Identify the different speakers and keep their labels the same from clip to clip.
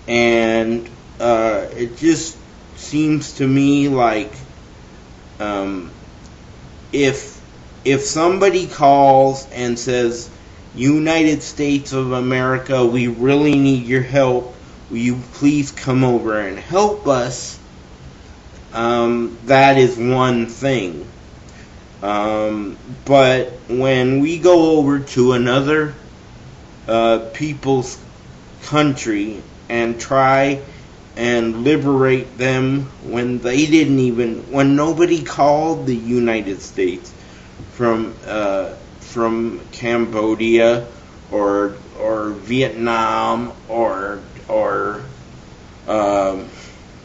Speaker 1: And it just seems to me like um, if somebody calls and says, United States of America, we really need your help, will you please come over and help us? That is one thing. But when we go over to another people's country and try and liberate them when when nobody called the United States from Cambodia or Vietnam or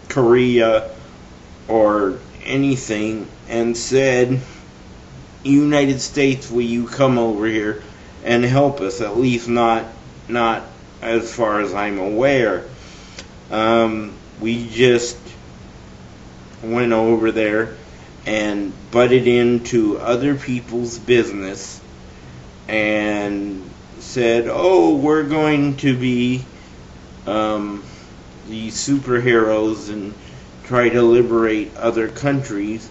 Speaker 1: Korea or anything and said, United States, will you come over here and help us? At least not as far as I'm aware. We just went over there and butted into other people's business and said, oh, we're going to be the superheroes and try to liberate other countries.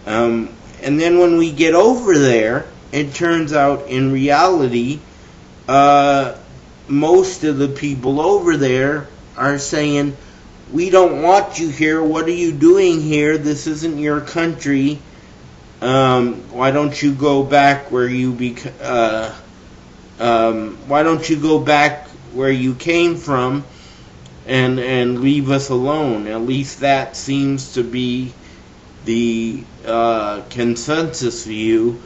Speaker 1: And then when we get over there, it turns out in reality, most of the people over there are saying, we don't want you here. What are you doing here? This isn't your country. Why don't you go back where you why don't you go back where you came from and leave us alone? At least that seems to be the consensus view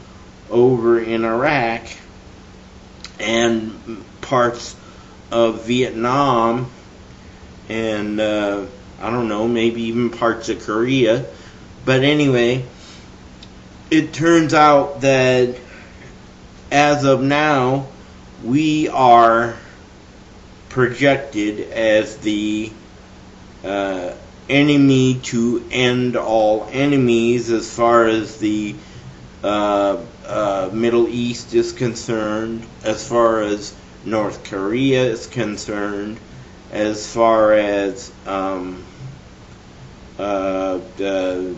Speaker 1: over in Iraq and parts of Vietnam and I don't know, maybe even parts of Korea. But anyway, it turns out that as of now, we are projected as the enemy to end all enemies as far as the Middle East is concerned, as far as North Korea is concerned, as far as the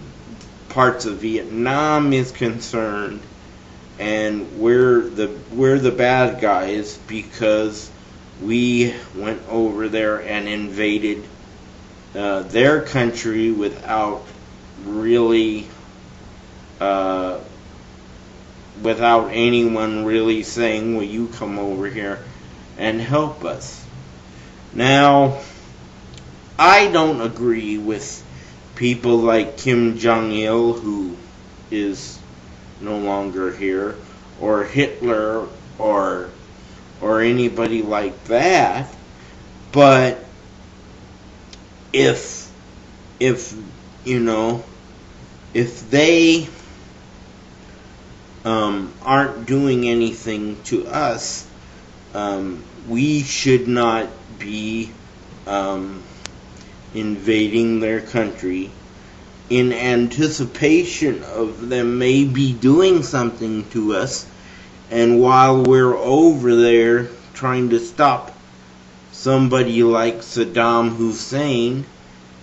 Speaker 1: parts of Vietnam is concerned, and we're the bad guys because we went over there and invaded their country without really without anyone really saying, will you come over here and help us? Now, I don't agree with people like Kim Jong-il, who is no longer here, or Hitler, or anybody like that. But if you know, if they aren't doing anything to us, we should not be invading their country in anticipation of them maybe doing something to us, and while we're over there trying to stop somebody like Saddam Hussein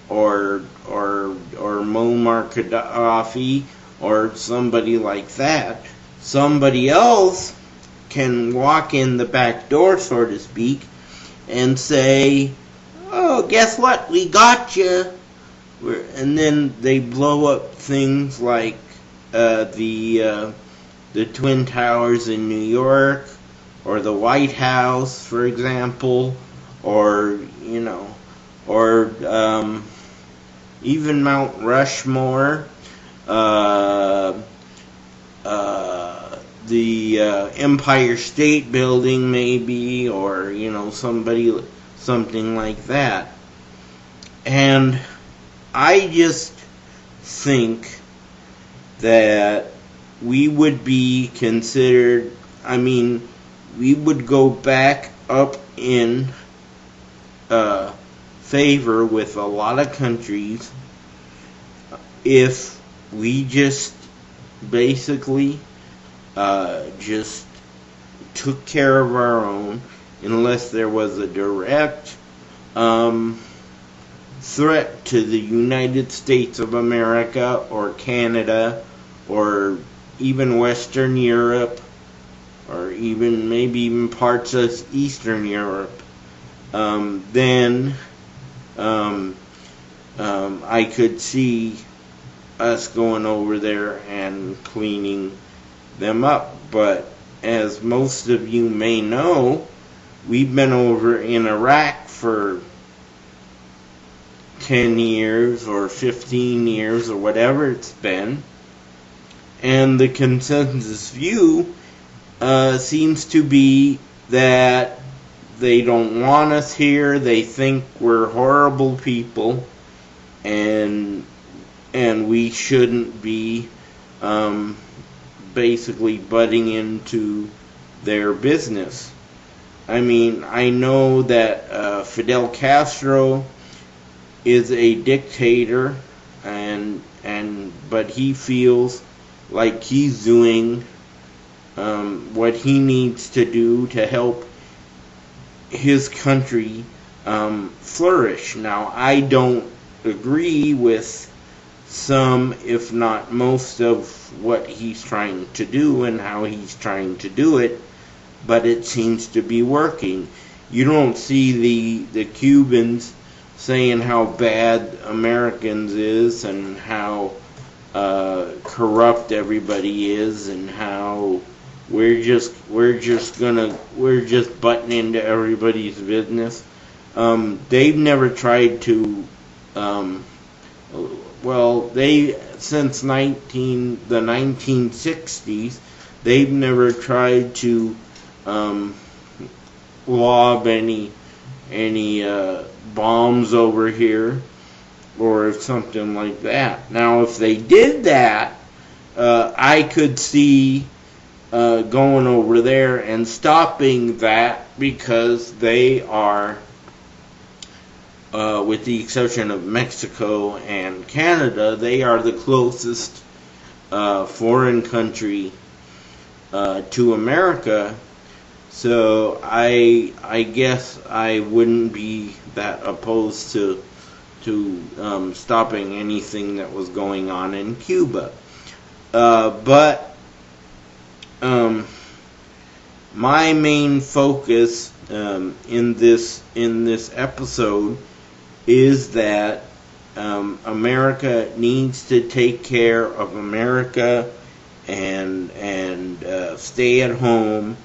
Speaker 1: or Muammar Gaddafi or somebody like that, somebody else can walk in the back door, so to speak, and say, oh, guess what, we got you. And then they blow up things like the Twin Towers in New York, or the White House, for example, or even Mount Rushmore, the Empire State Building, maybe, or something like that. And I just think that we would be considered, we would go back up in favor with a lot of countries if we just basically just took care of our own, unless there was a direct threat to the United States of America or Canada or even Western Europe or even maybe even parts of Eastern Europe, then I could see us going over there and cleaning them up. But as most of you may know, we've been over in Iraq for 10 years or 15 years or whatever it's been, and the consensus view seems to be that they don't want us here. They think we're horrible people, and we shouldn't be basically butting into their business. I mean, I know that Fidel Castro is a dictator, but he feels like he's doing what he needs to do to help his country flourish. Now, I don't agree with some, if not most, of what he's trying to do and how he's trying to do it, but it seems to be working. You don't see the Cubans saying how bad Americans is and how corrupt everybody is and how we're just butting into everybody's business. They've never tried to since the 1960s, they've never tried to lob any bombs over here or something like that. Now, if they did that, I could see going over there and stopping that, because they are, with the exception of Mexico and Canada, they are the closest foreign country to America. So I guess I wouldn't be that opposed to stopping anything that was going on in Cuba. But my main focus in this episode is that America needs to take care of America and stay at home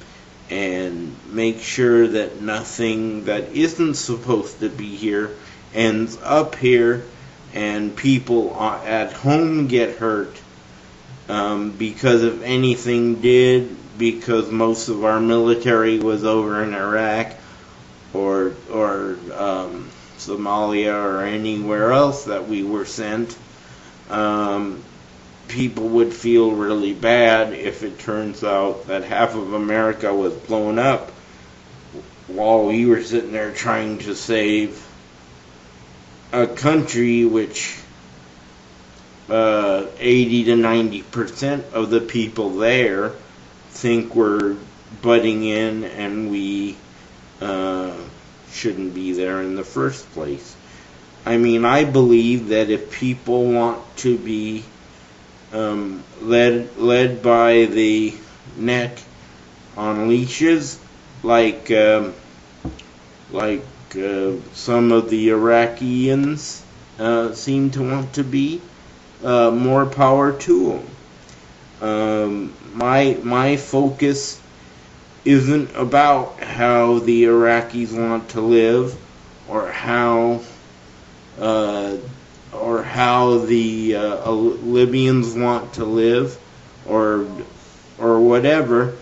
Speaker 1: and make sure that nothing that isn't supposed to be here ends up here, and people at home get hurt because if anything did, because most of our military was over in Iraq or Somalia or anywhere else that we were sent, people would feel really bad if it turns out that half of America was blown up while we were sitting there trying to save a country which 80 to 90% of the people there think we're butting in, and we shouldn't be there in the first place. I mean, I believe that if people want to be led by the neck on leashes, like some of the Iraqians seem to want to be, more power to them. My focus isn't about how the Iraqis want to live, or how the Libyans want to live, or whatever.